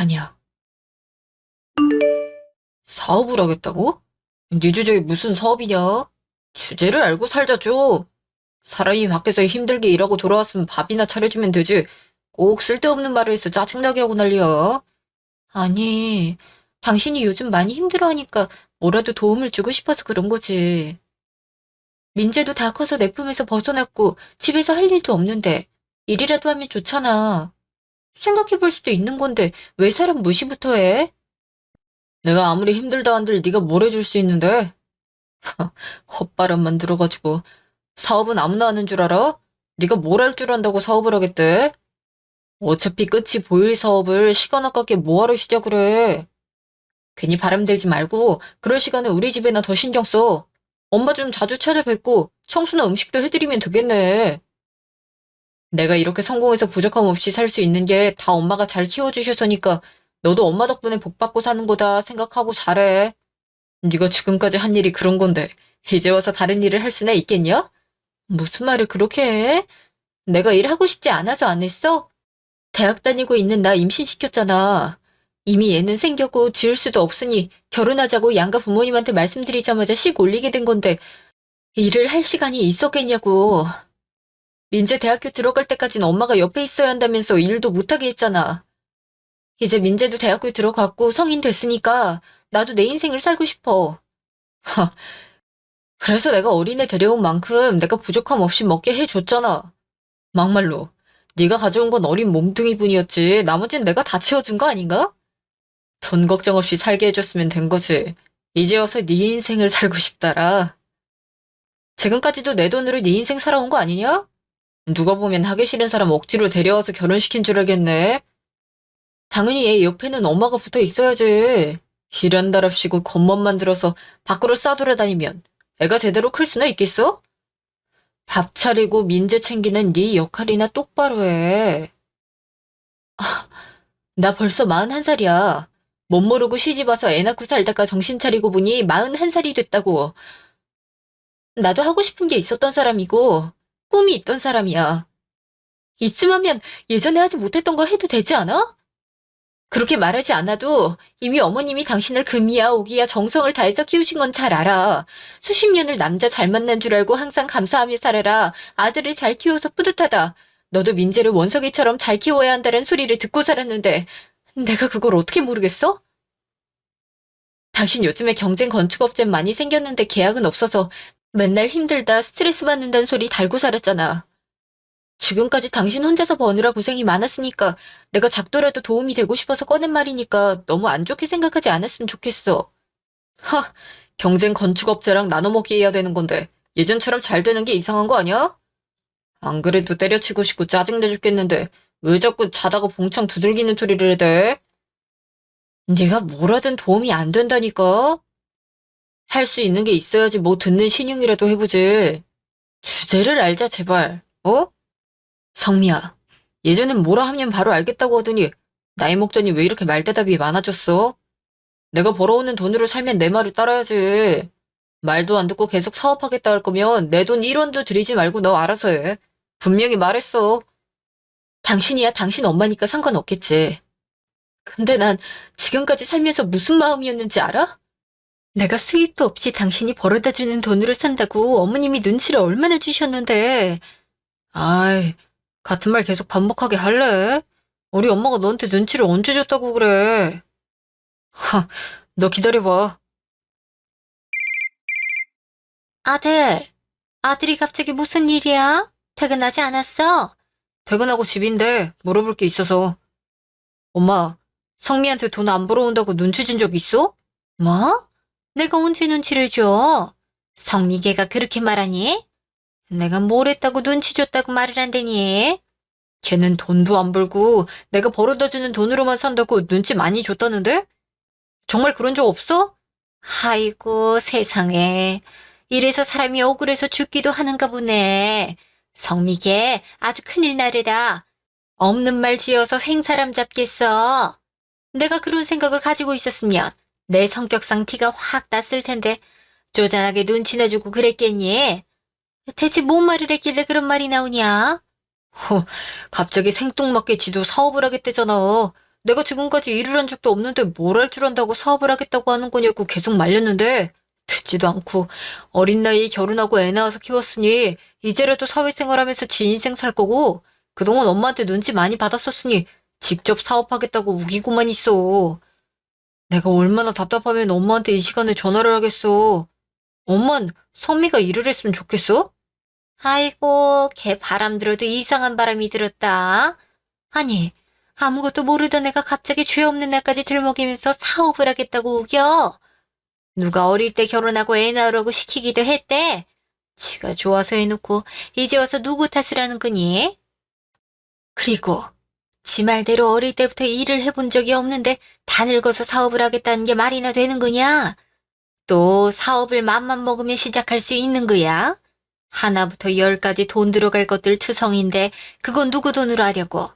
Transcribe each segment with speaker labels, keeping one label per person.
Speaker 1: 이상이야. 사업을 하겠다고? 네 주제에 무슨 사업이냐? 주제를 알고 살자 좀. 사람이 밖에서 힘들게 일하고 돌아왔으면 밥이나 차려주면 되지. 꼭 쓸데없는 말을 해서 짜증나게 하고 난리야. 아니, 당신이 요즘 많이 힘들어하니까 뭐라도 도움을 주고 싶어서 그런 거지. 민재도 다 커서 내 품에서 벗어났고 집에서 할 일도 없는데 일이라도 하면 좋잖아. 생각해 볼 수도 있는 건데 왜 사람 무시부터 해? 내가 아무리 힘들다 한들 네가 뭘 해줄 수 있는데? 헛바람만 들어가지고 사업은 아무나 하는 줄 알아? 네가 뭘 할 줄 안다고 사업을 하겠대? 어차피 끝이 보일 사업을 시간 아깝게 뭐하러 시작을 해? 괜히 바람 들지 말고 그럴 시간에 우리 집에나 더 신경 써. 엄마 좀 자주 찾아뵙고 청소나 음식도 해드리면 되겠네. 내가 이렇게 성공해서 부족함 없이 살 수 있는 게 다 엄마가 잘 키워주셔서니까 너도 엄마 덕분에 복 받고 사는 거다 생각하고 잘해. 네가 지금까지 한 일이 그런 건데 이제 와서 다른 일을 할 수나 있겠냐? 무슨 말을 그렇게 해? 내가 일하고 싶지 않아서 안 했어? 대학 다니고 있는 나 임신시켰잖아. 이미 애는 생겼고 지을 수도 없으니 결혼하자고 양가 부모님한테 말씀드리자마자 씩 올리게 된 건데 일을 할 시간이 있었겠냐고. 민재 대학교 들어갈 때까진 엄마가 옆에 있어야 한다면서 일도 못하게 했잖아. 이제 민재도 대학교 들어갔고 성인 됐으니까 나도 내 인생을 살고 싶어. 그래서 내가 어린애 데려온 만큼 내가 부족함 없이 먹게 해줬잖아. 막말로. 네가 가져온 건 어린 몸뚱이뿐이었지. 나머진 내가 다 채워준 거 아닌가? 돈 걱정 없이 살게 해줬으면 된 거지. 이제 와서 네 인생을 살고 싶다라. 지금까지도 내 돈으로 네 인생 살아온 거 아니냐? 누가 보면 하기 싫은 사람 억지로 데려와서 결혼시킨 줄 알겠네. 당연히 얘 옆에는 엄마가 붙어 있어야지. 일한다랍시고 겉멋만 들어서 밖으로 싸돌아다니면 애가 제대로 클 수나 있겠어? 밥 차리고 민재 챙기는 네 역할이나 똑바로 해. 나 벌써 41살이야. 못 모르고 시집 와서 애 낳고 살다가 정신 차리고 보니 41살이 됐다고. 나도 하고 싶은 게 있었던 사람이고 꿈이 있던 사람이야. 이쯤 하면 예전에 하지 못했던 거 해도 되지 않아? 그렇게 말하지 않아도 이미 어머님이 당신을 금이야 오기야 정성을 다해서 키우신 건 잘 알아. 수십 년을 남자 잘 만난 줄 알고 항상 감사하며 살아라. 아들을 잘 키워서 뿌듯하다. 너도 민재를 원석이처럼 잘 키워야 한다는 소리를 듣고 살았는데 내가 그걸 어떻게 모르겠어? 당신 요즘에 경쟁 건축업체 많이 생겼는데 계약은 없어서 맨날 힘들다 스트레스 받는다는 소리 달고 살았잖아. 지금까지 당신 혼자서 버느라 고생이 많았으니까 내가 작도라도 도움이 되고 싶어서 꺼낸 말이니까 너무 안 좋게 생각하지 않았으면 좋겠어. 하, 경쟁 건축업체랑 나눠먹기 해야 되는 건데 예전처럼 잘 되는 게 이상한 거 아니야? 안 그래도 때려치고 싶고 짜증내 죽겠는데 왜 자꾸 자다가 봉창 두들기는 소리를 해대? 네가 뭘 하든 도움이 안 된다니까? 할 수 있는 게 있어야지 뭐 듣는 신용이라도 해보지. 주제를 알자 제발, 어? 성미야, 예전엔 뭐라 하면 바로 알겠다고 하더니 나이 먹더니 왜 이렇게 말대답이 많아졌어? 내가 벌어오는 돈으로 살면 내 말을 따라야지. 말도 안 듣고 계속 사업하겠다 할 거면 내 돈 1원도 들이지 말고 너 알아서 해. 분명히 말했어. 당신이야 당신 엄마니까 상관없겠지. 근데 난 지금까지 살면서 무슨 마음이었는지 알아? 내가 수입도 없이 당신이 벌어다 주는 돈으로 산다고 어머님이 눈치를 얼마나 주셨는데. 아이, 같은 말 계속 반복하게 할래? 우리 엄마가 너한테 눈치를 언제 줬다고 그래? 하, 너 기다려봐. 아들, 아들이 갑자기 무슨 일이야? 퇴근하지 않았어? 퇴근하고 집인데 물어볼 게 있어서. 엄마, 성미한테 돈 안 벌어온다고 눈치 준 적 있어? 뭐? 내가 언제 눈치를 줘? 성미개가 그렇게 말하니? 내가 뭘 했다고 눈치 줬다고 말을 한다니? 걔는 돈도 안 벌고 내가 벌어다 주는 돈으로만 산다고 눈치 많이 줬다는데? 정말 그런 적 없어? 아이고 세상에. 이래서 사람이 억울해서 죽기도 하는가 보네. 성미개 아주 큰일 나래다. 없는 말 지어서 생사람 잡겠어. 내가 그런 생각을 가지고 있었으면 내 성격상 티가 확 났을 텐데 쪼잔하게 눈치 내주고 그랬겠니? 대체 뭔 말을 했길래 그런 말이 나오냐? 갑자기 생뚱맞게 지도 사업을 하겠대잖아. 내가 지금까지 일을 한 적도 없는데 뭘 할 줄 안다고 사업을 하겠다고 하는 거냐고 계속 말렸는데 듣지도 않고 어린 나이에 결혼하고 애 낳아서 키웠으니 이제라도 사회생활하면서 지 인생 살 거고 그동안 엄마한테 눈치 많이 받았었으니 직접 사업하겠다고 우기고만 있어. 내가 얼마나 답답하면 엄마한테 이 시간에 전화를 하겠어. 엄만 선미가 일을 했으면 좋겠어? 아이고, 걔 바람 들어도 이상한 바람이 들었다. 아니, 아무것도 모르던 애가 갑자기 죄 없는 애까지 들먹이면서 사업을 하겠다고 우겨. 누가 어릴 때 결혼하고 애 낳으라고 시키기도 했대. 지가 좋아서 해놓고 이제 와서 누구 탓을 하는 거니? 그리고 지 말대로 어릴 때부터 일을 해본 적이 없는데 다 늙어서 사업을 하겠다는 게 말이나 되는 거냐? 또 사업을 맘만 먹으면 시작할 수 있는 거야? 하나부터 열까지 돈 들어갈 것들 투성인데 그건 누구 돈으로 하려고?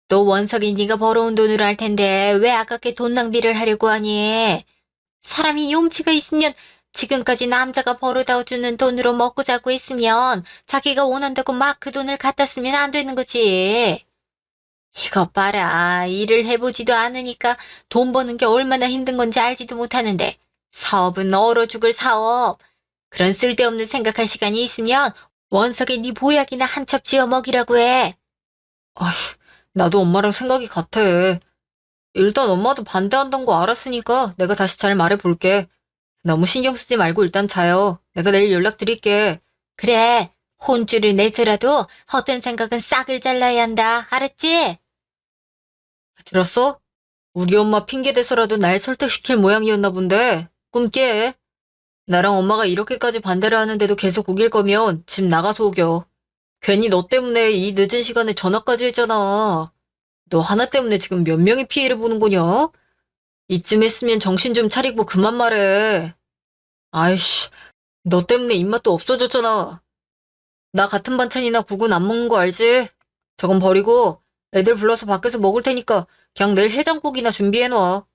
Speaker 1: 또 원석이 네가 벌어온 돈으로 할 텐데 왜 아깝게 돈 낭비를 하려고 하니? 사람이 용치가 있으면 지금까지 남자가 벌어다 주는 돈으로 먹고 자고 있으면 자기가 원한다고 막 그 돈을 갖다 쓰면 안 되는 거지. 이것 봐라. 일을 해보지도 않으니까 돈 버는 게 얼마나 힘든 건지 알지도 못하는데 사업은 얼어 죽을 사업. 그런 쓸데없는 생각할 시간이 있으면 원석에 네 보약이나 한 첩 지어 먹이라고 해. 아휴, 나도 엄마랑 생각이 같아. 일단 엄마도 반대한다는 거 알았으니까 내가 다시 잘 말해볼게. 너무 신경 쓰지 말고 일단 자요. 내가 내일 연락드릴게. 그래, 혼쭐을 내더라도 헛된 생각은 싹을 잘라야 한다. 알았지? 들었어? 우리 엄마 핑계 대서라도 날 설득시킬 모양이었나 본데. 꿈 깨. 나랑 엄마가 이렇게까지 반대를 하는데도 계속 우길 거면 집 나가서 우겨. 괜히 너 때문에 이 늦은 시간에 전화까지 했잖아. 너 하나 때문에 지금 몇 명이 피해를 보는 거냐? 이쯤 했으면 정신 좀 차리고 그만 말해. 아이씨, 너 때문에 입맛도 없어졌잖아. 나 같은 반찬이나 국은 안 먹는 거 알지? 저건 버리고 애들 불러서 밖에서 먹을 테니까 그냥 내일 해장국이나 준비해놔.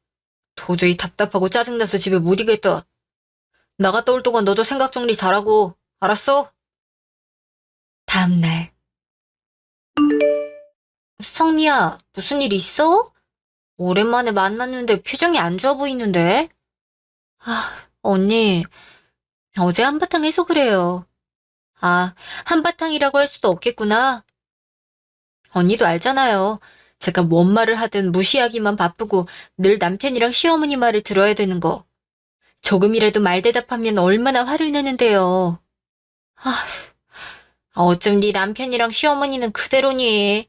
Speaker 1: 도저히 답답하고 짜증나서 집에 못 이겠다. 나갔다 올 동안 너도 생각 정리 잘하고, 알았어? 다음날. 성미야, 무슨 일 있어? 오랜만에 만났는데 표정이 안 좋아 보이는데? 언니, 어제 한바탕 해서 그래요. 아, 한바탕이라고 할 수도 없겠구나. 언니도 알잖아요. 제가 뭔 말을 하든 무시하기만 바쁘고 늘 남편이랑 시어머니 말을 들어야 되는 거. 조금이라도 말대답하면 얼마나 화를 내는데요. 아, 어쩜 네 남편이랑 시어머니는 그대로니.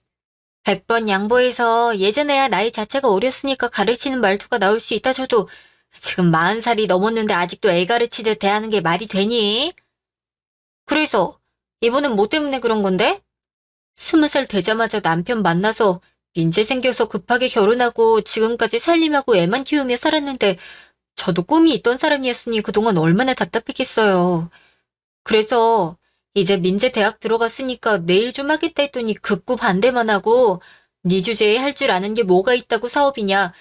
Speaker 1: 100번 양보해서 예전에야 나이 자체가 어렸으니까 가르치는 말투가 나올 수 있다 쳐도 지금 40살이 넘었는데 아직도 애 가르치듯 대하는 게 말이 되니? 그래서 이번엔 뭐 때문에 그런 건데? 20살 되자마자 남편 만나서 민재 생겨서 급하게 결혼하고 지금까지 살림하고 애만 키우며 살았는데 저도 꿈이 있던 사람이었으니 그동안 얼마나 답답했겠어요. 그래서 이제 민재 대학 들어갔으니까 내일 좀 하겠다 했더니 극구 반대만 하고 네 주제에 할 줄 아는 게 뭐가 있다고 사업이냐.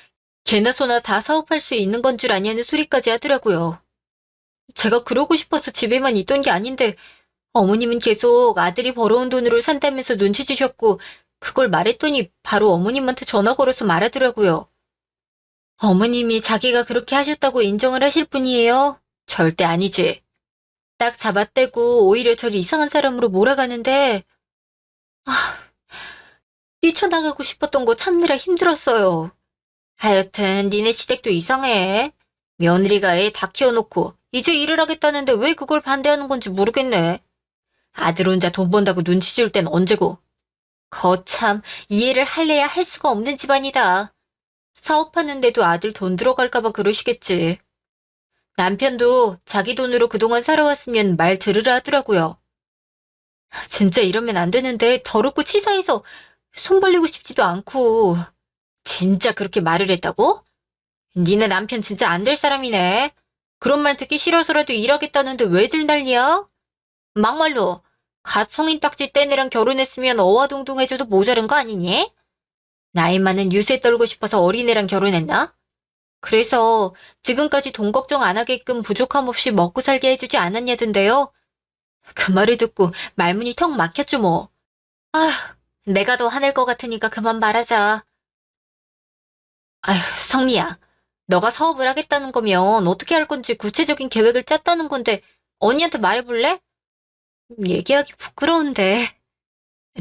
Speaker 1: 개나 소나 다 사업할 수 있는 건 줄 아냐는 소리까지 하더라고요. 제가 그러고 싶어서 집에만 있던 게 아닌데 어머님은 계속 아들이 벌어온 돈으로 산다면서 눈치 주셨고 그걸 말했더니 바로 어머님한테 전화 걸어서 말하더라고요. 어머님이 자기가 그렇게 하셨다고 인정을 하실 분이에요? 절대 아니지. 딱 잡아떼고 오히려 저를 이상한 사람으로 몰아가는데 뛰쳐나가고 싶었던 거 참느라 힘들었어요. 하여튼 니네 시댁도 이상해. 며느리가 애 다 키워놓고 이제 일을 하겠다는데 왜 그걸 반대하는 건지 모르겠네. 아들 혼자 돈 번다고 눈치 줄 땐 언제고. 거참 이해를 할래야 할 수가 없는 집안이다. 사업하는데도 아들 돈 들어갈까 봐 그러시겠지. 남편도 자기 돈으로 그동안 살아왔으면 말 들으라 하더라고요. 진짜 이러면 안 되는데 더럽고 치사해서 손 벌리고 싶지도 않고. 진짜 그렇게 말을 했다고? 니네 남편 진짜 안 될 사람이네. 그런 말 듣기 싫어서라도 일하겠다는데 왜들 난리야? 막말로 갓 성인 딱지 뗀 애랑 결혼했으면 어와동동해줘도 모자른 거 아니니? 나이 많은 유세 떨고 싶어서 어린애랑 결혼했나? 그래서 지금까지 돈 걱정 안 하게끔 부족함 없이 먹고 살게 해주지 않았냐던데요? 그 말을 듣고 말문이 턱 막혔죠 뭐. 아휴, 내가 더 화낼 것 같으니까 그만 말하자. 아휴, 성미야. 너가 사업을 하겠다는 거면 어떻게 할 건지 구체적인 계획을 짰다는 건데 언니한테 말해볼래? 얘기하기 부끄러운데.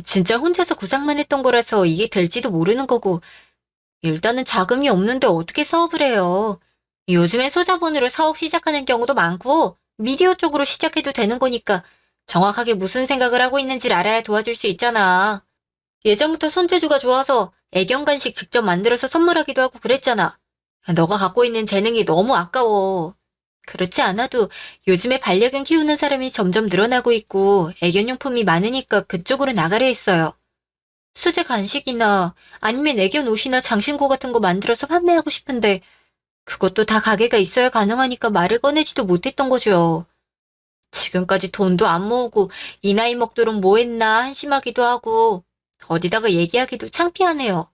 Speaker 1: 진짜 혼자서 구상만 했던 거라서 이게 될지도 모르는 거고 일단은 자금이 없는데 어떻게 사업을 해요. 요즘엔 소자본으로 사업 시작하는 경우도 많고 미디어 쪽으로 시작해도 되는 거니까 정확하게 무슨 생각을 하고 있는지를 알아야 도와줄 수 있잖아. 예전부터 손재주가 좋아서 애견 간식 직접 만들어서 선물하기도 하고 그랬잖아. 너가 갖고 있는 재능이 너무 아까워. 그렇지 않아도 요즘에 반려견 키우는 사람이 점점 늘어나고 있고 애견용품이 많으니까 그쪽으로 나가려 했어요. 수제 간식이나 아니면 애견 옷이나 장신구 같은 거 만들어서 판매하고 싶은데 그것도 다 가게가 있어야 가능하니까 말을 꺼내지도 못했던 거죠. 지금까지 돈도 안 모으고 이 나이 먹도록 뭐 했나 한심하기도 하고 어디다가 얘기하기도 창피하네요.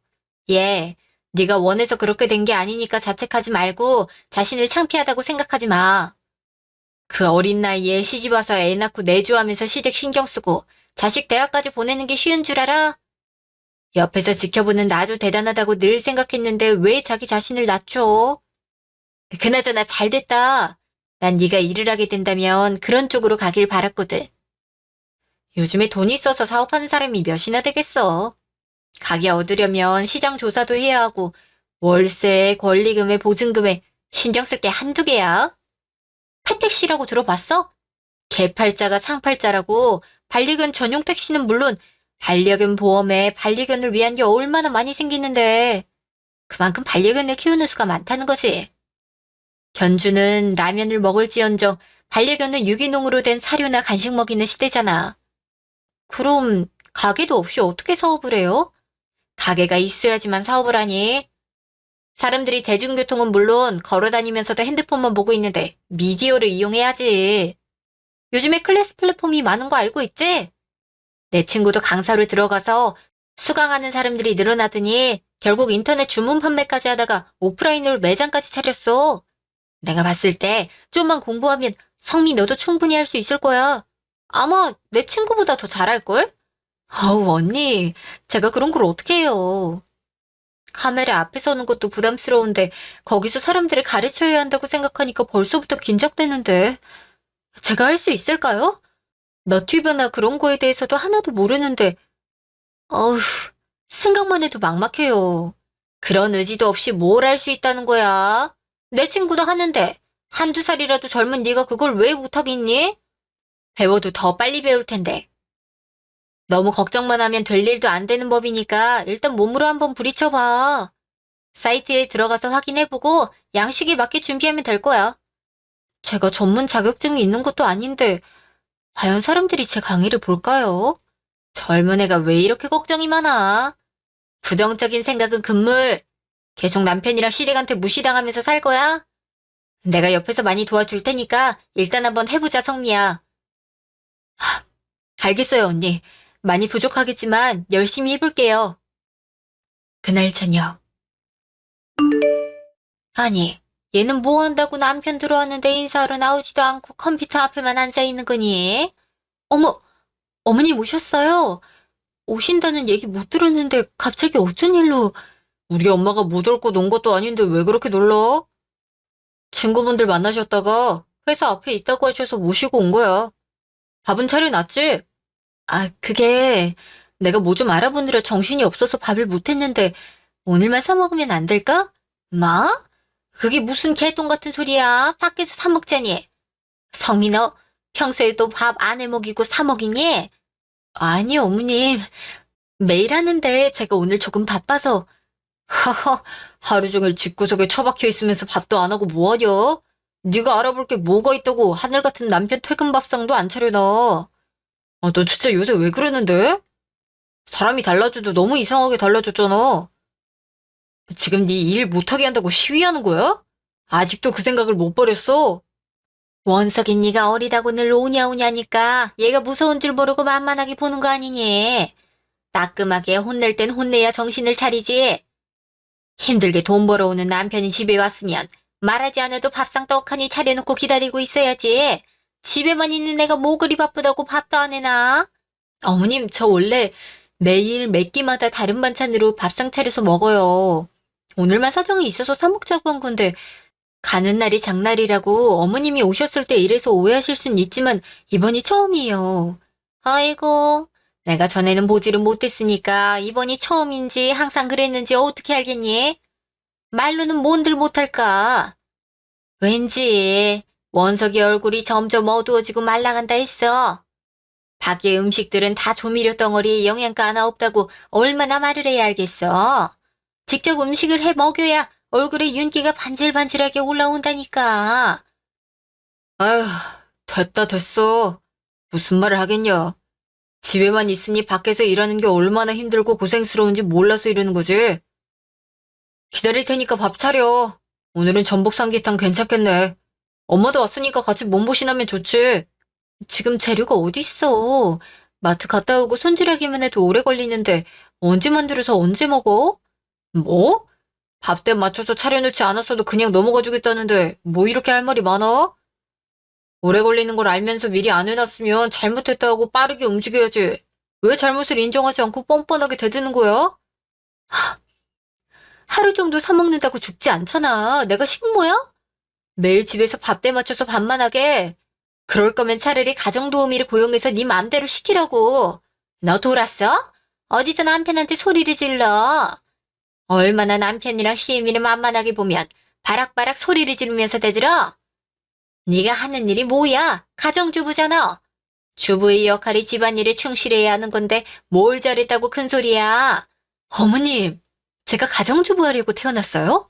Speaker 1: 얘, 네가 원해서 그렇게 된 게 아니니까 자책하지 말고 자신을 창피하다고 생각하지 마. 그 어린 나이에 시집와서 애 낳고 내조하면서 시댁 신경 쓰고 자식 대학까지 보내는 게 쉬운 줄 알아? 옆에서 지켜보는 나도 대단하다고 늘 생각했는데 왜 자기 자신을 낮춰? 그나저나 잘 됐다. 난 네가 일을 하게 된다면 그런 쪽으로 가길 바랐거든. 요즘에 돈 있어서 사업하는 사람이 몇이나 되겠어. 가게 얻으려면 시장 조사도 해야 하고 월세, 권리금에 보증금에 신경 쓸 게 한두 개야. 패택시라고 들어봤어? 개팔자가 상팔자라고 반려견 전용 택시는 물론 반려견 보험에 반려견을 위한 게 얼마나 많이 생기는데 그만큼 반려견을 키우는 수가 많다는 거지. 견주는 라면을 먹을지언정 반려견은 유기농으로 된 사료나 간식 먹이는 시대잖아. 그럼 가게도 없이 어떻게 사업을 해요? 가게가 있어야지만 사업을 하니? 사람들이 대중교통은 물론 걸어다니면서도 핸드폰만 보고 있는데 미디어를 이용해야지. 요즘에 클래스 플랫폼이 많은 거 알고 있지? 내 친구도 강사로 들어가서 수강하는 사람들이 늘어나더니 결국 인터넷 주문 판매까지 하다가 오프라인으로 매장까지 차렸어. 내가 봤을 때 좀만 공부하면 성미 너도 충분히 할 수 있을 거야. 아마 내 친구보다 더 잘할걸? 어우, 언니. 제가 그런 걸 어떻게 해요. 카메라 앞에 서는 것도 부담스러운데 거기서 사람들을 가르쳐야 한다고 생각하니까 벌써부터 긴장되는데. 제가 할 수 있을까요? 너튜브나 그런 거에 대해서도 하나도 모르는데 어휴, 생각만 해도 막막해요. 그런 의지도 없이 뭘 할 수 있다는 거야? 내 친구도 하는데 한두 살이라도 젊은 네가 그걸 왜 못하겠니? 배워도 더 빨리 배울 텐데. 너무 걱정만 하면 될 일도 안 되는 법이니까 일단 몸으로 한번 부딪혀봐. 사이트에 들어가서 확인해보고 양식에 맞게 준비하면 될 거야. 제가 전문 자격증이 있는 것도 아닌데 과연 사람들이 제 강의를 볼까요? 젊은 애가 왜 이렇게 걱정이 많아? 부정적인 생각은 금물. 계속 남편이랑 시댁한테 무시당하면서 살 거야? 내가 옆에서 많이 도와줄 테니까 일단 한번 해보자, 성미야. 알겠어요, 언니. 많이 부족하겠지만 열심히 해볼게요. 그날 저녁. 아니, 얘는 뭐 한다고 남편 들어왔는데 인사하러 나오지도 않고 컴퓨터 앞에만 앉아있는 거니? 어머, 어머님 오셨어요? 오신다는 얘기 못 들었는데 갑자기 어쩐 일로? 우리 엄마가 못 올 곳 온 것도 아닌데 왜 그렇게 놀라? 친구분들 만나셨다가 회사 앞에 있다고 하셔서 모시고 온 거야. 밥은 차려놨지? 아, 그게 내가 뭐 좀 알아보느라 정신이 없어서 밥을 못했는데 오늘만 사 먹으면 안 될까? 뭐? 그게 무슨 개똥 같은 소리야? 밖에서 사 먹자니. 성이 너 평소에도 밥 안 해 먹이고 사 먹이니? 아니, 어머님. 매일 하는데 제가 오늘 조금 바빠서. 하하, 하루 종일 집구석에 처박혀 있으면서 밥도 안 하고 뭐하냐? 네가 알아볼 게 뭐가 있다고 하늘 같은 남편 퇴근 밥상도 안 차려놔. 아, 너 진짜 요새 왜 그러는데? 사람이 달라져도 너무 이상하게 달라졌잖아. 지금 네 일 못하게 한다고 시위하는 거야? 아직도 그 생각을 못 버렸어? 원석이 네가 어리다고 늘 오냐오냐니까 얘가 무서운 줄 모르고 만만하게 보는 거 아니니? 따끔하게 혼낼 땐 혼내야 정신을 차리지. 힘들게 돈 벌어오는 남편이 집에 왔으면 말하지 않아도 밥상 떡하니 차려놓고 기다리고 있어야지. 집에만 있는 내가 뭐 그리 바쁘다고 밥도 안 해나? 어머님, 저 원래 매일 몇 끼마다 다른 반찬으로 밥상 차려서 먹어요. 오늘만 사정이 있어서 사 먹자고 한 건데 가는 날이 장날이라고 어머님이 오셨을 때 이래서 오해하실 순 있지만 이번이 처음이에요. 아이고, 내가 전에는 보지를 못했으니까 이번이 처음인지 항상 그랬는지 어떻게 알겠니? 말로는 뭔들 못할까? 왠지 원석이 얼굴이 점점 어두워지고 말라간다 했어. 밖에 음식들은 다 조미료 덩어리에 영양가 하나 없다고 얼마나 말을 해야 알겠어. 직접 음식을 해 먹여야 얼굴에 윤기가 반질반질하게 올라온다니까. 아휴, 됐다 됐어. 무슨 말을 하겠냐. 집에만 있으니 밖에서 일하는 게 얼마나 힘들고 고생스러운지 몰라서 이러는 거지. 기다릴 테니까 밥 차려. 오늘은 전복 삼계탕 괜찮겠네. 엄마도 왔으니까 같이 몸보신하면 좋지. 지금 재료가 어디 있어. 마트 갔다 오고 손질하기만 해도 오래 걸리는데 언제 만들어서 언제 먹어? 뭐? 밥때 맞춰서 차려놓지 않았어도 그냥 넘어가 주겠다는데 뭐 이렇게 할 말이 많아? 오래 걸리는 걸 알면서 미리 안 해놨으면 잘못했다고 빠르게 움직여야지. 왜 잘못을 인정하지 않고 뻔뻔하게 대드는 거야? 하루 정도 사 먹는다고 죽지 않잖아. 내가 식모야? 매일 집에서 밥때 맞춰서 밥만 하게. 그럴 거면 차라리 가정도우미를 고용해서 네 맘대로 시키라고. 너 돌았어? 어디서 남편한테 소리를 질러? 얼마나 남편이랑 시애미를 만만하게 보면 바락바락 소리를 지르면서 대들어? 네가 하는 일이 뭐야? 가정주부잖아. 주부의 역할이 집안일에 충실해야 하는 건데 뭘 잘했다고 큰 소리야. 어머님, 제가 가정주부 하려고 태어났어요?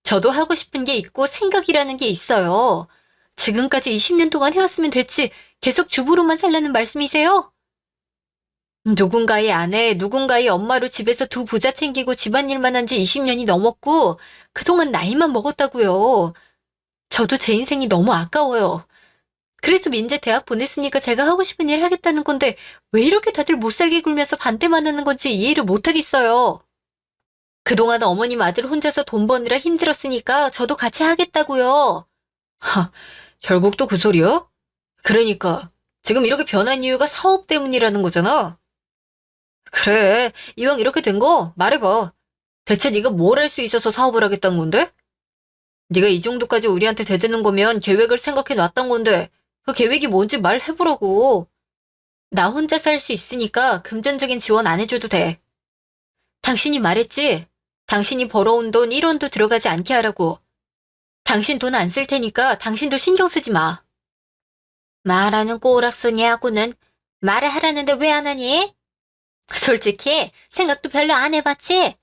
Speaker 1: 저도 하고 싶은 게 있고 생각이라는 게 있어요. 지금까지 20년 동안 해왔으면 됐지 계속 주부로만 살라는 말씀이세요? 누군가의 아내, 누군가의 엄마로 집에서 두 부자 챙기고 집안일만 한 지 20년이 넘었고 그동안 나이만 먹었다고요. 저도 제 인생이 너무 아까워요. 그래서 민재 대학 보냈으니까 제가 하고 싶은 일 하겠다는 건데 왜 이렇게 다들 못살게 굴면서 반대만 하는 건지 이해를 못하겠어요. 그동안 어머님 아들 혼자서 돈 버느라 힘들었으니까 저도 같이 하겠다고요. 하, 결국 또 그 소리요? 그러니까 지금 이렇게 변한 이유가 사업 때문이라는 거잖아. 그래, 이왕 이렇게 된 거 말해봐. 대체 네가 뭘 할 수 있어서 사업을 하겠다는 건데? 네가 이 정도까지 우리한테 대드는 거면 계획을 생각해 놨던 건데 그 계획이 뭔지 말해보라고. 나 혼자 살 수 있으니까 금전적인 지원 안 해줘도 돼. 당신이 말했지? 당신이 벌어온 돈 1원도 들어가지 않게 하라고. 당신 돈 안 쓸 테니까 당신도 신경 쓰지 마. 말하는 꼬락서니하고는 말을 하라는데 왜 안 하니? 솔직히 생각도 별로 안 해봤지?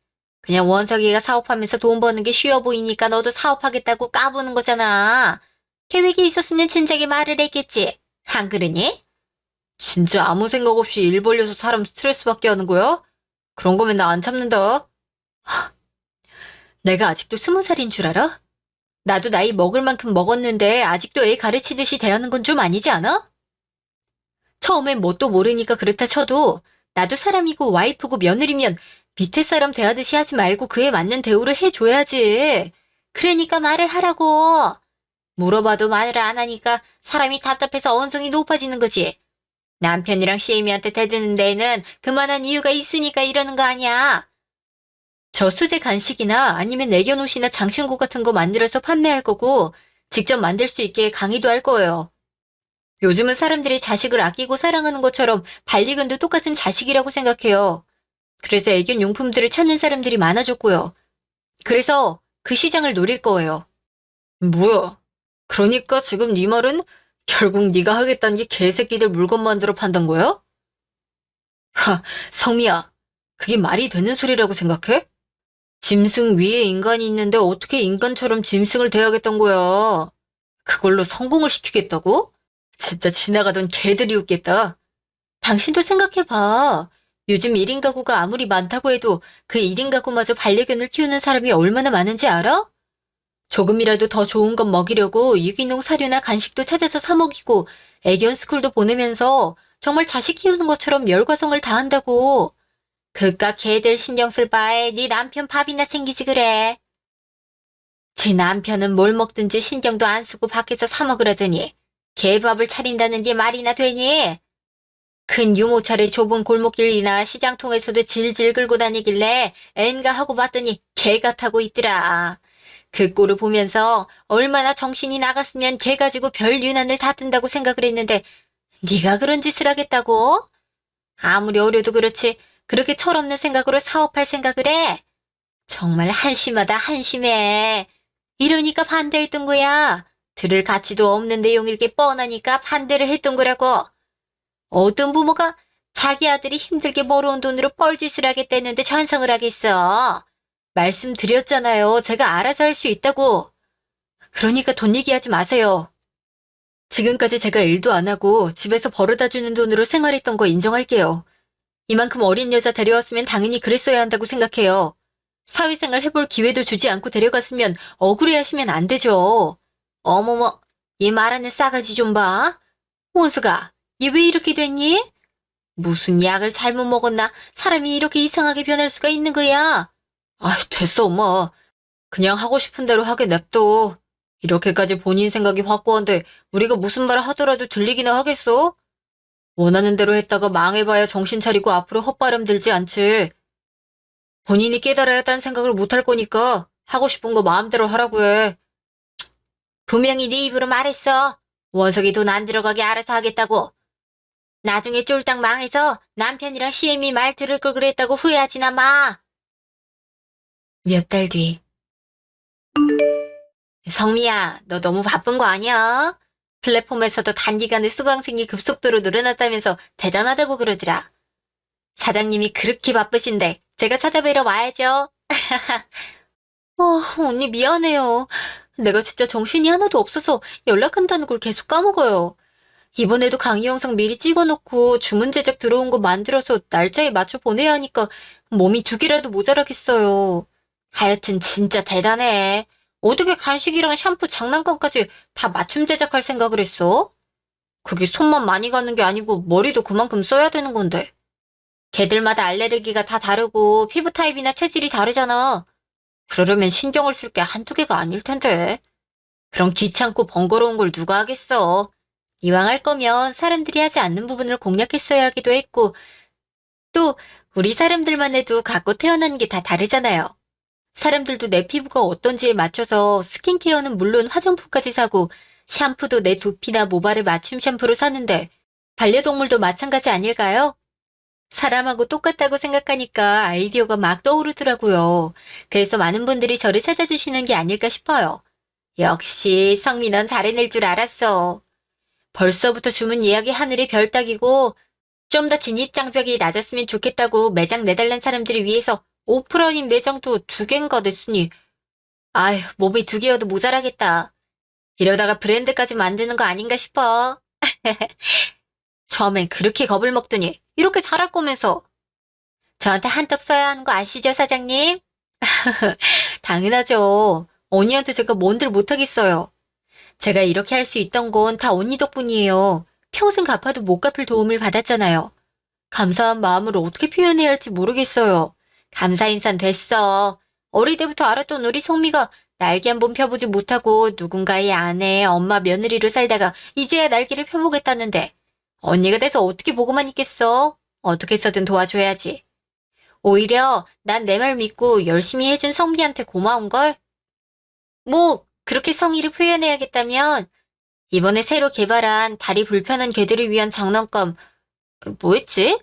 Speaker 1: 그냥 원석이가 사업하면서 돈 버는 게 쉬워 보이니까 너도 사업하겠다고 까부는 거잖아. 계획이 있었으면 진작에 말을 했겠지. 안 그러니? 진짜 아무 생각 없이 일 벌려서 사람 스트레스 받게 하는 거야? 그런 거면 나 안 참는다. 내가 아직도 20살인 줄 알아? 나도 나이 먹을 만큼 먹었는데 아직도 애 가르치듯이 대하는 건 좀 아니지 않아? 처음엔 뭣도 모르니까 그렇다 쳐도 나도 사람이고 와이프고 며느리면 밑에 사람 대하듯이 하지 말고 그에 맞는 대우를 해줘야지. 그러니까 말을 하라고. 물어봐도 말을 안 하니까 사람이 답답해서 언성이 높아지는 거지. 남편이랑 시애미한테 대드는 데에는 그만한 이유가 있으니까 이러는 거 아니야. 저수제 간식이나 아니면 애견옷이나 장신구 같은 거 만들어서 판매할 거고 직접 만들 수 있게 강의도 할 거예요. 요즘은 사람들이 자식을 아끼고 사랑하는 것처럼 반려견도 똑같은 자식이라고 생각해요. 그래서 애견 용품들을 찾는 사람들이 많아졌고요. 그래서 그 시장을 노릴 거예요. 뭐야? 그러니까 지금 네 말은 결국 네가 하겠다는 게 개새끼들 물건 만들어 판단 거야? 하, 성미야. 그게 말이 되는 소리라고 생각해? 짐승 위에 인간이 있는데 어떻게 인간처럼 짐승을 대하겠단 거야? 그걸로 성공을 시키겠다고? 진짜 지나가던 개들이 웃겠다. 당신도 생각해봐. 요즘 1인 가구가 아무리 많다고 해도 그 1인 가구마저 반려견을 키우는 사람이 얼마나 많은지 알아? 조금이라도 더 좋은 건 먹이려고 유기농 사료나 간식도 찾아서 사 먹이고 애견 스쿨도 보내면서 정말 자식 키우는 것처럼 열과성을 다한다고. 그깟 개들 신경 쓸 바에 네 남편 밥이나 챙기지 그래. 제 남편은 뭘 먹든지 신경도 안 쓰고 밖에서 사 먹으라더니 개밥을 차린다는 게 말이나 되니? 큰 유모차를 좁은 골목길이나 시장통에서도 질질 끌고 다니길래 엥가 하고 봤더니 개가 타고 있더라. 그 꼴을 보면서 얼마나 정신이 나갔으면 개 가지고 별 유난을 다 뜬다고 생각을 했는데 네가 그런 짓을 하겠다고? 아무리 어려도 그렇지 그렇게 철없는 생각으로 사업할 생각을 해? 정말 한심하다 한심해. 이러니까 반대했던 거야. 들을 가치도 없는 내용일 게 뻔하니까 반대를 했던 거라고. 어떤 부모가 자기 아들이 힘들게 벌어온 돈으로 뻘짓을 하겠다는데 찬성을 하겠어. 말씀드렸잖아요. 제가 알아서 할 수 있다고. 그러니까 돈 얘기하지 마세요. 지금까지 제가 일도 안 하고 집에서 벌어다 주는 돈으로 생활했던 거 인정할게요. 이만큼 어린 여자 데려왔으면 당연히 그랬어야 한다고 생각해요. 사회생활 해볼 기회도 주지 않고 데려갔으면 억울해하시면 안 되죠. 어머머, 얘 말하는 싸가지 좀 봐. 원수가, 얘 왜 이렇게 됐니? 무슨 약을 잘못 먹었나 사람이 이렇게 이상하게 변할 수가 있는 거야? 아휴, 됐어, 엄마. 그냥 하고 싶은 대로 하게 냅둬. 이렇게까지 본인 생각이 확고한데 우리가 무슨 말을 하더라도 들리기나 하겠어? 원하는 대로 했다가 망해봐야 정신 차리고 앞으로 헛바람 들지 않지. 본인이 깨달아야 딴 생각을 못할 거니까 하고 싶은 거 마음대로 하라고 해. 분명히 네 입으로 말했어. 원석이 돈 안 들어가게 알아서 하겠다고. 나중에 쫄딱 망해서 남편이랑 시애미 말 들을 걸 그랬다고 후회하지나 마. 몇 달 뒤. 성미야, 너 너무 바쁜 거 아니야? 플랫폼에서도 단기간에 수강생이 급속도로 늘어났다면서 대단하다고 그러더라. 사장님이 그렇게 바쁘신데 제가 찾아뵈러 와야죠. 언니 미안해요. 내가 진짜 정신이 하나도 없어서 연락한다는 걸 계속 까먹어요. 이번에도 강의 영상 미리 찍어놓고 주문 제작 들어온 거 만들어서 날짜에 맞춰 보내야 하니까 몸이 2개라도 모자라겠어요. 하여튼 진짜 대단해. 어떻게 간식이랑 샴푸 장난감까지 다 맞춤 제작할 생각을 했어? 그게 손만 많이 가는 게 아니고 머리도 그만큼 써야 되는 건데. 개들마다 알레르기가 다 다르고 피부 타입이나 체질이 다르잖아. 그러려면 신경을 쓸 게 한두 개가 아닐 텐데. 그럼 귀찮고 번거로운 걸 누가 하겠어. 이왕 할 거면 사람들이 하지 않는 부분을 공략했어야 하기도 했고, 또 우리 사람들만 해도 갖고 태어난 게 다 다르잖아요. 사람들도 내 피부가 어떤지에 맞춰서 스킨케어는 물론 화장품까지 사고 샴푸도 내 두피나 모발에 맞춤 샴푸로 사는데 반려동물도 마찬가지 아닐까요? 사람하고 똑같다고 생각하니까 아이디어가 막 떠오르더라고요. 그래서 많은 분들이 저를 찾아주시는 게 아닐까 싶어요. 역시 성민언 잘해낼 줄 알았어. 벌써부터 주문 예약이 하늘의 별 따기고 좀 더 진입 장벽이 낮았으면 좋겠다고 매장 내달란 사람들을 위해서 오프라인 매장도 2개인가 냈으니 아휴 몸이 2개여도 모자라겠다. 이러다가 브랜드까지 만드는 거 아닌가 싶어. 처음엔 그렇게 겁을 먹더니 이렇게 잘할 거면서. 저한테 한턱 써야 하는 거 아시죠, 사장님? 당연하죠. 언니한테 제가 뭔들 못하겠어요. 제가 이렇게 할 수 있던 건 다 언니 덕분이에요. 평생 갚아도 못 갚을 도움을 받았잖아요. 감사한 마음을 어떻게 표현해야 할지 모르겠어요. 감사 인사는 됐어. 어릴 때부터 알았던 우리 성미가 날개 한 번 펴보지 못하고 누군가의 아내, 엄마, 며느리로 살다가 이제야 날개를 펴보겠다는데 언니가 돼서 어떻게 보고만 있겠어? 어떻게 해서든 도와줘야지. 오히려 난 내 말 믿고 열심히 해준 성미한테 고마운걸? 뭐 그렇게 성의를 표현해야겠다면 이번에 새로 개발한 다리 불편한 개들을 위한 장난감 뭐였지?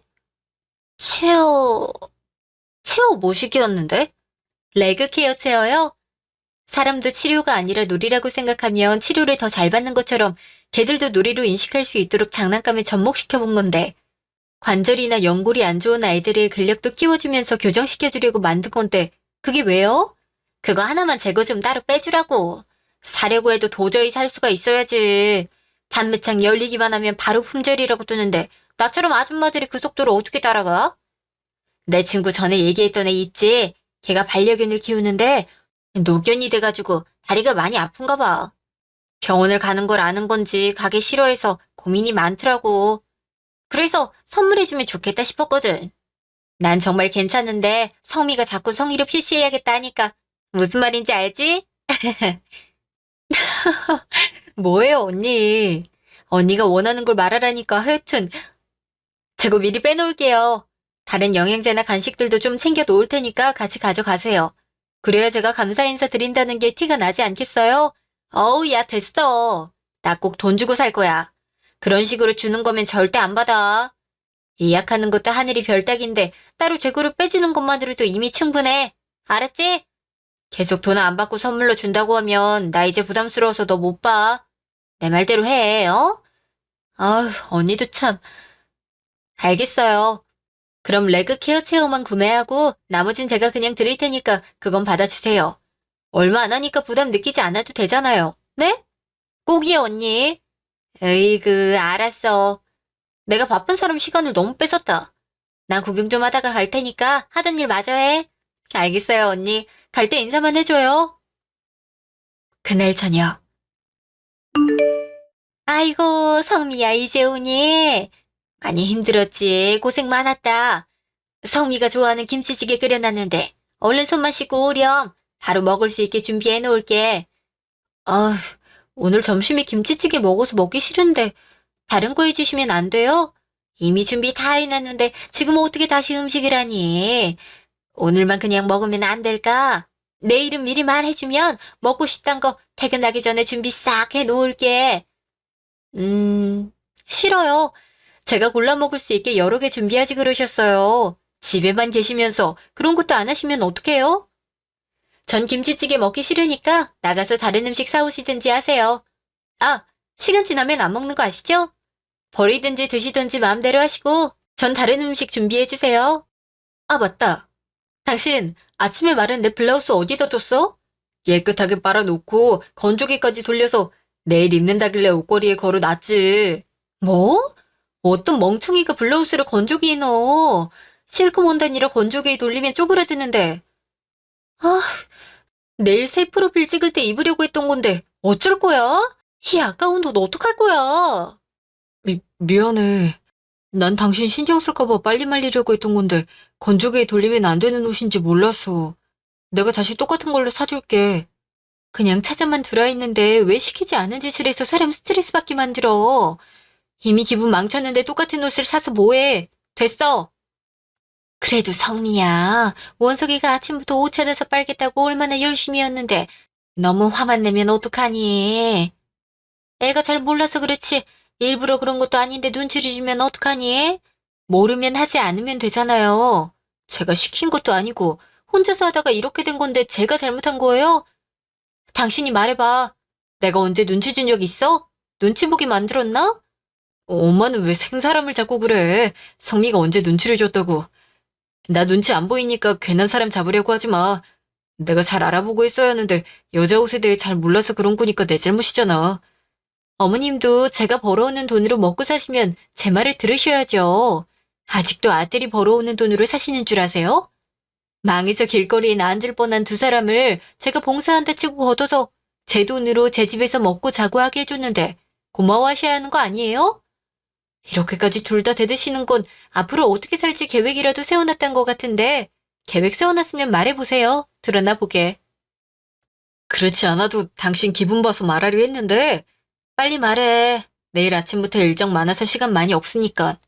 Speaker 1: 체어 모시기였는데? 레그 케어 체어요? 사람도 치료가 아니라 놀이라고 생각하면 치료를 더 잘 받는 것처럼 개들도 놀이로 인식할 수 있도록 장난감에 접목시켜 본 건데 관절이나 연골이 안 좋은 아이들의 근력도 키워주면서 교정시켜주려고 만든 건데 그게 왜요? 그거 하나만 제거 좀 따로 빼주라고. 사려고 해도 도저히 살 수가 있어야지. 판매창 열리기만 하면 바로 품절이라고 뜨는데 나처럼 아줌마들이 그 속도를 어떻게 따라가? 내 친구 전에 얘기했던 애 있지? 걔가 반려견을 키우는데 노견이 돼가지고 다리가 많이 아픈가 봐. 병원을 가는 걸 아는 건지 가기 싫어해서 고민이 많더라고. 그래서 선물해주면 좋겠다 싶었거든. 난 정말 괜찮은데 성미가 자꾸 성의를 표시해야겠다 하니까 무슨 말인지 알지? 뭐예요, 언니? 언니가 원하는 걸 말하라니까 하여튼 재고 미리 빼놓을게요. 다른 영양제나 간식들도 좀 챙겨 놓을 테니까 같이 가져가세요. 그래야 제가 감사 인사 드린다는 게 티가 나지 않겠어요? 어우, 야, 됐어. 나 꼭 돈 주고 살 거야. 그런 식으로 주는 거면 절대 안 받아. 예약하는 것도 하늘이 별 따기인데 따로 재고를 빼주는 것만으로도 이미 충분해. 알았지? 계속 돈 안 받고 선물로 준다고 하면 나 이제 부담스러워서 너 못 봐. 내 말대로 해, 어? 아휴, 언니도 참. 알겠어요. 그럼 레그 케어 체어만 구매하고 나머진 제가 그냥 드릴 테니까 그건 받아주세요. 얼마 안 하니까 부담 느끼지 않아도 되잖아요. 네? 꼭이요, 언니. 으이그, 알았어. 내가 바쁜 사람 시간을 너무 뺏었다. 난 구경 좀 하다가 갈 테니까 하던 일 마저 해. 알겠어요, 언니. 갈 때 인사만 해줘요. 그날 저녁. 아이고, 성미야, 이제 오니? 많이 힘들었지. 고생 많았다. 성미가 좋아하는 김치찌개 끓여놨는데 얼른 손만 씻고 오렴. 바로 먹을 수 있게 준비해 놓을게. 아, 오늘 점심에 김치찌개 먹어서 먹기 싫은데 다른 거 해주시면 안 돼요? 이미 준비 다 해놨는데 지금 어떻게 다시 음식을 하니? 오늘만 그냥 먹으면 안 될까? 내일은 미리 말해주면 먹고 싶단 거 퇴근하기 전에 준비 싹 해놓을게. 싫어요. 제가 골라 먹을 수 있게 여러 개 준비하지 그러셨어요. 집에만 계시면서 그런 것도 안 하시면 어떡해요? 전 김치찌개 먹기 싫으니까 나가서 다른 음식 사오시든지 하세요. 아, 시간 지나면 안 먹는 거 아시죠? 버리든지 드시든지 마음대로 하시고 전 다른 음식 준비해주세요. 아, 맞다. 당신 아침에 마른 내 블라우스 어디다 뒀어? 깨끗하게 빨아놓고 건조기까지 돌려서 내일 입는다길래 옷걸이에 걸어놨지. 뭐? 어떤 멍청이가 블라우스를 건조기에 넣어. 실크 원단이라 건조기에 돌리면 쪼그라드는데. 아, 내일 새 프로필 찍을 때 입으려고 했던 건데 어쩔 거야? 이 아까운 옷 어떡할 거야? 미안해. 난 당신 신경 쓸까 봐 빨리 말리려고 했던 건데 건조기에 돌리면 안 되는 옷인지 몰랐어. 내가 다시 똑같은 걸로 사줄게. 그냥 찾아만 들어 있는데 왜 시키지 않은 짓을 해서 사람 스트레스 받게 만들어. 이미 기분 망쳤는데 똑같은 옷을 사서 뭐해. 됐어. 그래도 성미야, 원석이가 아침부터 옷 찾아서 빨겠다고 얼마나 열심히였는데 너무 화만 내면 어떡하니? 애가 잘 몰라서 그렇지 일부러 그런 것도 아닌데 눈치를 주면 어떡하니? 모르면 하지 않으면 되잖아요. 제가 시킨 것도 아니고 혼자서 하다가 이렇게 된 건데 제가 잘못한 거예요? 당신이 말해봐. 내가 언제 눈치 준 적 있어? 눈치 보게 만들었나? 엄마는 왜 생사람을 자꾸 그래? 성미가 언제 눈치를 줬다고. 나 눈치 안 보이니까 괜한 사람 잡으려고 하지 마. 내가 잘 알아보고 했어야 하는데 여자 옷에 대해 잘 몰라서 그런 거니까 내 잘못이잖아. 어머님도 제가 벌어오는 돈으로 먹고 사시면 제 말을 들으셔야죠. 아직도 아들이 벌어오는 돈으로 사시는 줄 아세요? 망해서 길거리에 앉을 뻔한 두 사람을 제가 봉사한다 치고 걷어서 제 돈으로 제 집에서 먹고 자고 하게 해줬는데 고마워하셔야 하는 거 아니에요? 이렇게까지 둘 다 대드시는 건 앞으로 어떻게 살지 계획이라도 세워놨단 것 같은데 계획 세워놨으면 말해보세요. 드러나 보게. 그렇지 않아도 당신 기분 봐서 말하려 했는데 빨리 말해. 내일 아침부터 일정 많아서 시간 많이 없으니까.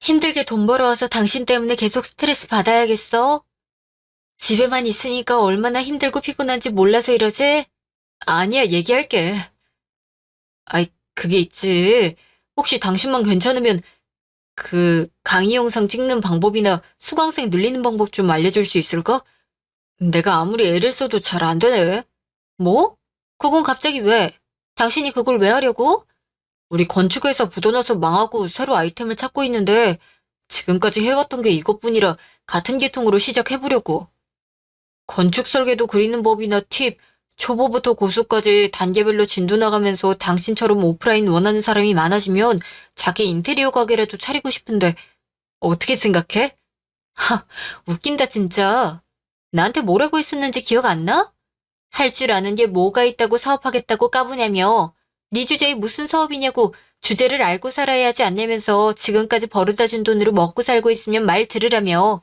Speaker 1: 힘들게 돈 벌어와서 당신 때문에 계속 스트레스 받아야겠어? 집에만 있으니까 얼마나 힘들고 피곤한지 몰라서 이러지? 아니야, 얘기할게. 아이, 그게 있지. 혹시 당신만 괜찮으면 그 강의 영상 찍는 방법이나 수강생 늘리는 방법 좀 알려줄 수 있을까? 내가 아무리 애를 써도 잘 안 되네. 뭐? 그건 갑자기 왜? 당신이 그걸 왜 하려고? 우리 건축회사 부도나서 망하고 새로 아이템을 찾고 있는데 지금까지 해왔던 게 이것뿐이라 같은 계통으로 시작해보려고. 건축 설계도 그리는 법이나 팁, 초보부터 고수까지 단계별로 진도 나가면서 당신처럼 오프라인 원하는 사람이 많아지면 자기 인테리어 가게라도 차리고 싶은데 어떻게 생각해? 하, 웃긴다 진짜. 나한테 뭐라고 했었는지 기억 안 나? 할 줄 아는 게 뭐가 있다고 사업하겠다고 까부냐며. 네 주제에 무슨 사업이냐고 주제를 알고 살아야 하지 않냐면서 지금까지 벌어다 준 돈으로 먹고 살고 있으면 말 들으라며.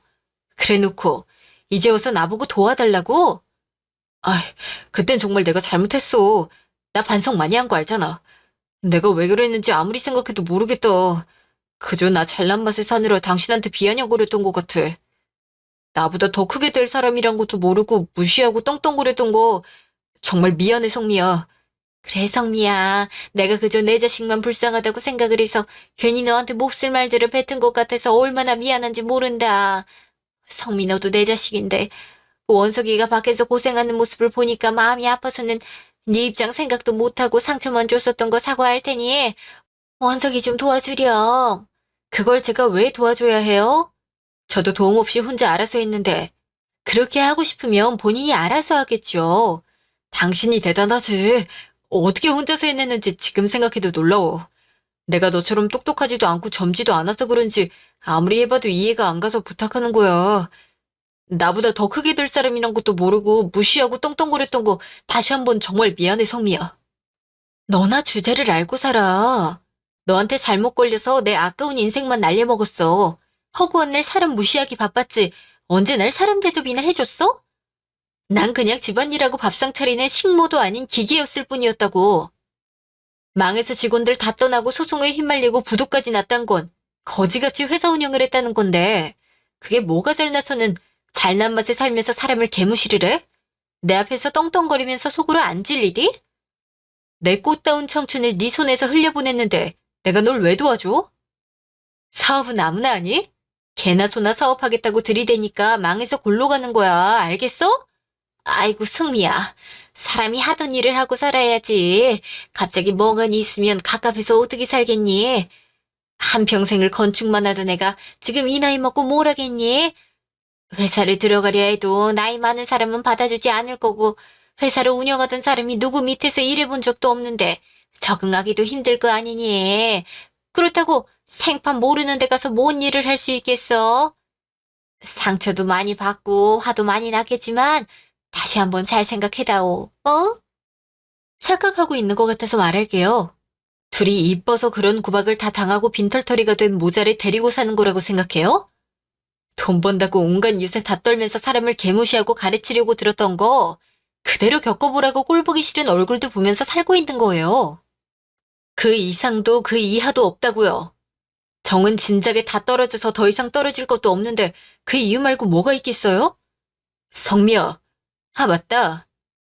Speaker 1: 그래놓고 이제 와서 나보고 도와달라고? 아이, 그땐 정말 내가 잘못했어. 나 반성 많이 한 거 알잖아. 내가 왜 그랬는지 아무리 생각해도 모르겠다. 그저 나 잘난 맛에 사느라 당신한테 비아냥거렸던 것 같아. 나보다 더 크게 될 사람이란 것도 모르고 무시하고 떵떵거렸던 거 정말 미안해, 성미야. 그래, 성미야. 내가 그저 내 자식만 불쌍하다고 생각을 해서 괜히 너한테 몹쓸 말들을 뱉은 것 같아서 얼마나 미안한지 모른다. 성미, 너도 내 자식인데 원석이가 밖에서 고생하는 모습을 보니까 마음이 아파서는 네 입장 생각도 못하고 상처만 줬었던 거 사과할 테니 원석이 좀 도와주렴. 그걸 제가 왜 도와줘야 해요? 저도 도움 없이 혼자 알아서 했는데 그렇게 하고 싶으면 본인이 알아서 하겠죠. 당신이 대단하지. 어떻게 혼자서 해냈는지 지금 생각해도 놀라워. 내가 너처럼 똑똑하지도 않고 젊지도 않아서 그런지 아무리 해봐도 이해가 안 가서 부탁하는 거야. 나보다 더 크게 될 사람이란 것도 모르고 무시하고 떵떵거렸던 거 다시 한번 정말 미안해, 성미야. 너나 주제를 알고 살아. 너한테 잘못 걸려서 내 아까운 인생만 날려먹었어. 허구한 날 사람 무시하기 바빴지. 언제 날 사람 대접이나 해줬어? 난 그냥 집안일하고 밥상 차리는 식모도 아닌 기계였을 뿐이었다고. 망해서 직원들 다 떠나고 소송에 휘말리고 부도까지 났단 건 거지같이 회사 운영을 했다는 건데 그게 뭐가 잘나서는 잘난 맛에 살면서 사람을 개무시를 해? 내 앞에서 떵떵거리면서 속으로 안 질리디? 내 꽃다운 청춘을 네 손에서 흘려보냈는데 내가 널 왜 도와줘? 사업은 아무나 하니? 개나 소나 사업하겠다고 들이대니까 망해서 골로 가는 거야. 알겠어? 아이고, 승미야. 사람이 하던 일을 하고 살아야지. 갑자기 멍하니 있으면 갑갑해서 어떻게 살겠니? 한평생을 건축만 하던 애가 지금 이 나이 먹고 뭘 하겠니? 회사를 들어가려 해도 나이 많은 사람은 받아주지 않을 거고 회사를 운영하던 사람이 누구 밑에서 일해본 적도 없는데 적응하기도 힘들 거 아니니. 그렇다고 생판 모르는 데 가서 뭔 일을 할 수 있겠어? 상처도 많이 받고 화도 많이 났겠지만 다시 한번 잘 생각해다오. 어? 착각하고 있는 것 같아서 말할게요. 둘이 이뻐서 그런 구박을 다 당하고 빈털터리가 된 모자를 데리고 사는 거라고 생각해요? 돈 번다고 온갖 유세 다 떨면서 사람을 개무시하고 가르치려고 들었던 거 그대로 겪어보라고 꼴보기 싫은 얼굴들 보면서 살고 있는 거예요. 그 이상도 그 이하도 없다고요. 정은 진작에 다 떨어져서 더 이상 떨어질 것도 없는데 그 이유 말고 뭐가 있겠어요? 성미야. 아, 맞다.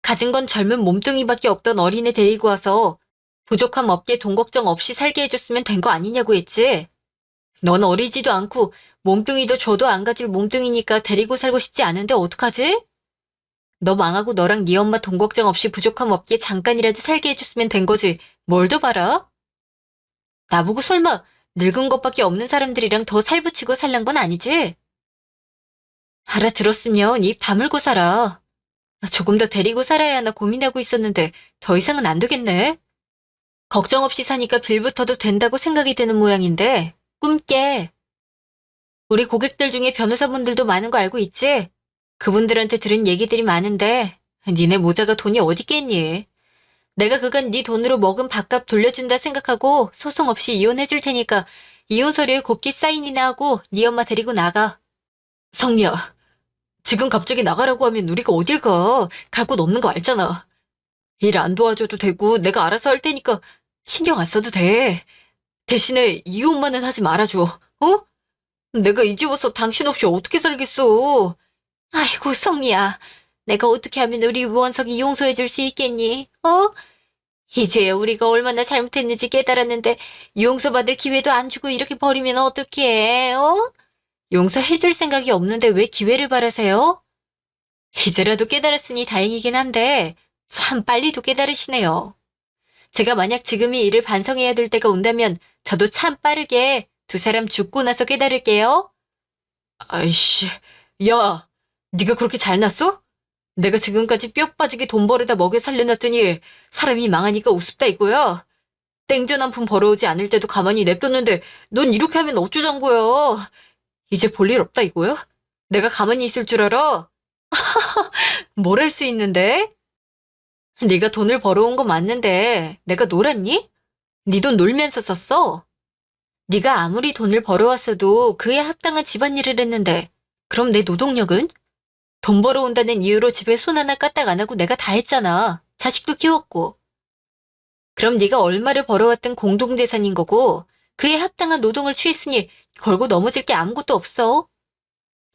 Speaker 1: 가진 건 젊은 몸뚱이밖에 없던 어린애 데리고 와서 부족함 없게 돈 걱정 없이 살게 해줬으면 된 거 아니냐고 했지. 넌 어리지도 않고 몸뚱이도 줘도 안 가질 몸뚱이니까 데리고 살고 싶지 않은데 어떡하지? 너 망하고 너랑 네 엄마 돈 걱정 없이 부족함 없게 잠깐이라도 살게 해줬으면 된 거지. 뭘 더 바라? 나보고 설마 늙은 것밖에 없는 사람들이랑 더 살붙이고 살란 건 아니지? 알아들었으면 입 다물고 살아. 조금 더 데리고 살아야 하나 고민하고 있었는데 더 이상은 안 되겠네. 걱정 없이 사니까 빌붙어도 된다고 생각이 드는 모양인데 꿈깨. 우리 고객들 중에 변호사분들도 많은 거 알고 있지? 그분들한테 들은 얘기들이 많은데 니네 모자가 돈이 어디 있겠니? 내가 그간 네 돈으로 먹은 밥값 돌려준다 생각하고 소송 없이 이혼해줄 테니까 이혼 서류에 곱게 사인이나 하고 네 엄마 데리고 나가. 성미야, 지금 갑자기 나가라고 하면 우리가 어딜 가? 갈 곳 없는 거 알잖아. 일 안 도와줘도 되고 내가 알아서 할 테니까 신경 안 써도 돼. 대신에 이혼만은 하지 말아줘. 어? 내가 이 집 와서 당신 없이 어떻게 살겠어? 아이고, 성미야. 내가 어떻게 하면 우리 원석이 용서해줄 수 있겠니? 어? 이제야 우리가 얼마나 잘못했는지 깨달았는데 용서받을 기회도 안 주고 이렇게 버리면 어떡해? 어? 용서해줄 생각이 없는데 왜 기회를 바라세요? 이제라도 깨달았으니 다행이긴 한데 참 빨리도 깨달으시네요. 제가 만약 지금 이 일을 반성해야 될 때가 온다면 저도 참 빠르게 두 사람 죽고 나서 깨달을게요. 아이씨, 야, 네가 그렇게 잘났어? 내가 지금까지 뼈 빠지게 돈 벌어다 먹여 살려놨더니 사람이 망하니까 우습다 이거야? 땡전 한 푼 벌어오지 않을 때도 가만히 냅뒀는데 넌 이렇게 하면 어쩌잔 거야? 이제 볼 일 없다 이거야? 내가 가만히 있을 줄 알아? 뭘 할 수 있는데? 네가 돈을 벌어온 건 맞는데 내가 놀았니? 네 돈 놀면서 썼어. 네가 아무리 돈을 벌어왔어도 그에 합당한 집안일을 했는데 그럼 내 노동력은? 돈 벌어온다는 이유로 집에 손 하나 까딱 안 하고 내가 다 했잖아. 자식도 키웠고. 그럼 네가 얼마를 벌어왔든 공동재산인 거고 그에 합당한 노동을 취했으니 걸고 넘어질 게 아무것도 없어.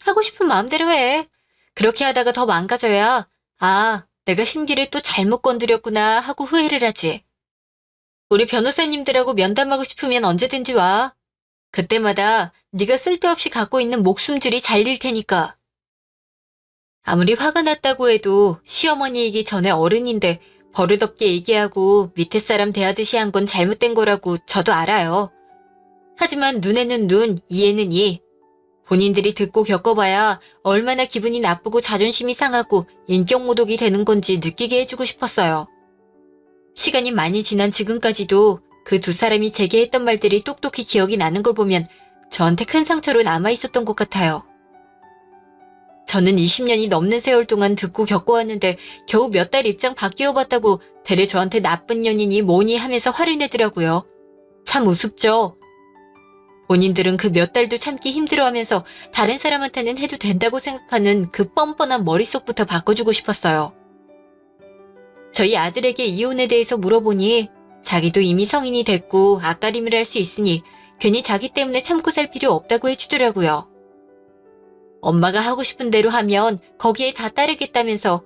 Speaker 1: 하고 싶은 마음대로 해. 그렇게 하다가 더 망가져야 아, 내가 심기를 또 잘못 건드렸구나 하고 후회를 하지. 우리 변호사님들하고 면담하고 싶으면 언제든지 와. 그때마다 네가 쓸데없이 갖고 있는 목숨줄이 잘릴 테니까. 아무리 화가 났다고 해도 시어머니이기 전에 어른인데 버릇없게 얘기하고 밑에 사람 대하듯이 한 건 잘못된 거라고 저도 알아요. 하지만 눈에는 눈, 이에는 이. 본인들이 듣고 겪어봐야 얼마나 기분이 나쁘고 자존심이 상하고 인격모독이 되는 건지 느끼게 해주고 싶었어요. 시간이 많이 지난 지금까지도 그 두 사람이 제게 했던 말들이 똑똑히 기억이 나는 걸 보면 저한테 큰 상처로 남아있었던 것 같아요. 저는 20년이 넘는 세월 동안 듣고 겪어왔는데 겨우 몇 달 입장 바뀌어봤다고 되레 저한테 나쁜 년이니 뭐니 하면서 화를 내더라고요. 참 우습죠? 본인들은 그 몇 달도 참기 힘들어하면서 다른 사람한테는 해도 된다고 생각하는 그 뻔뻔한 머릿속부터 바꿔주고 싶었어요. 저희 아들에게 이혼에 대해서 물어보니 자기도 이미 성인이 됐고 앞가림을 할 수 있으니 괜히 자기 때문에 참고 살 필요 없다고 해주더라고요. 엄마가 하고 싶은 대로 하면 거기에 다 따르겠다면서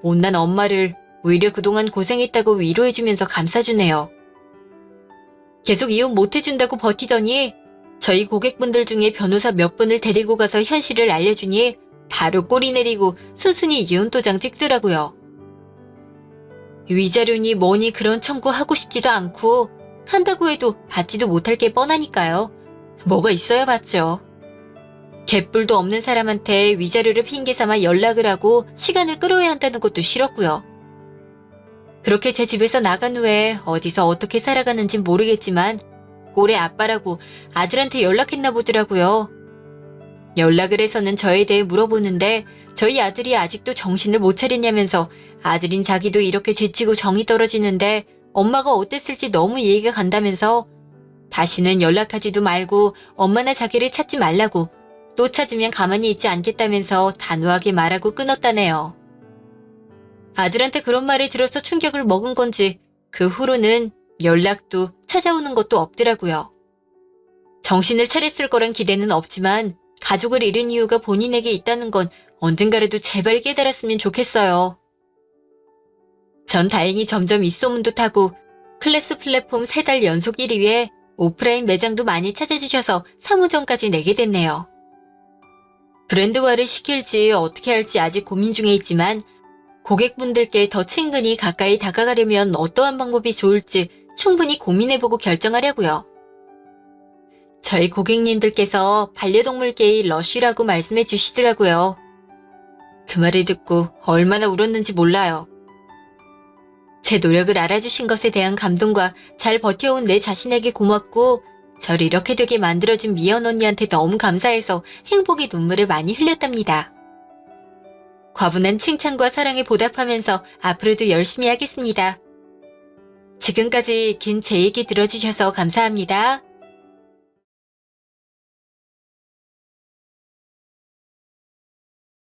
Speaker 1: 못난 엄마를 오히려 그동안 고생했다고 위로해주면서 감싸주네요. 계속 이혼 못해준다고 버티더니 저희 고객분들 중에 변호사 몇 분을 데리고 가서 현실을 알려주니 바로 꼬리 내리고 순순히 이혼 도장 찍더라고요. 위자료니 뭐니 그런 청구하고 싶지도 않고 한다고 해도 받지도 못할 게 뻔하니까요. 뭐가 있어야 받죠. 개뿔도 없는 사람한테 위자료를 핑계 삼아 연락을 하고 시간을 끌어야 한다는 것도 싫었고요. 그렇게 제 집에서 나간 후에 어디서 어떻게 살아가는진 모르겠지만 꼴의 아빠라고 아들한테 연락했나 보더라고요. 연락을 해서는 저에 대해 물어보는데 저희 아들이 아직도 정신을 못 차렸냐면서 아들인 자기도 이렇게 지치고 정이 떨어지는데 엄마가 어땠을지 너무 이해가 간다면서 다시는 연락하지도 말고 엄마나 자기를 찾지 말라고 또 찾으면 가만히 있지 않겠다면서 단호하게 말하고 끊었다네요. 아들한테 그런 말을 들어서 충격을 먹은 건지 그 후로는 연락도 찾아오는 것도 없더라고요. 정신을 차렸을 거란 기대는 없지만 가족을 잃은 이유가 본인에게 있다는 건 언젠가라도 제발 깨달았으면 좋겠어요. 전 다행히 점점 입소문도 타고 클래스 플랫폼 3달 연속 1위에 오프라인 매장도 많이 찾아주셔서 사무점까지 내게 됐네요. 브랜드화를 시킬지 어떻게 할지 아직 고민 중에 있지만 고객분들께 더 친근히 가까이 다가가려면 어떠한 방법이 좋을지 충분히 고민해보고 결정하려고요. 저희 고객님들께서 반려동물계의 러쉬라고 말씀해 주시더라고요. 그 말을 듣고 얼마나 울었는지 몰라요. 제 노력을 알아주신 것에 대한 감동과 잘 버텨온 내 자신에게 고맙고 저를 이렇게 되게 만들어준 미연 언니한테 너무 감사해서 행복의 눈물을 많이 흘렸답니다. 과분한 칭찬과 사랑에 보답하면서 앞으로도 열심히 하겠습니다. 지금까지 긴 제 얘기 들어주셔서 감사합니다.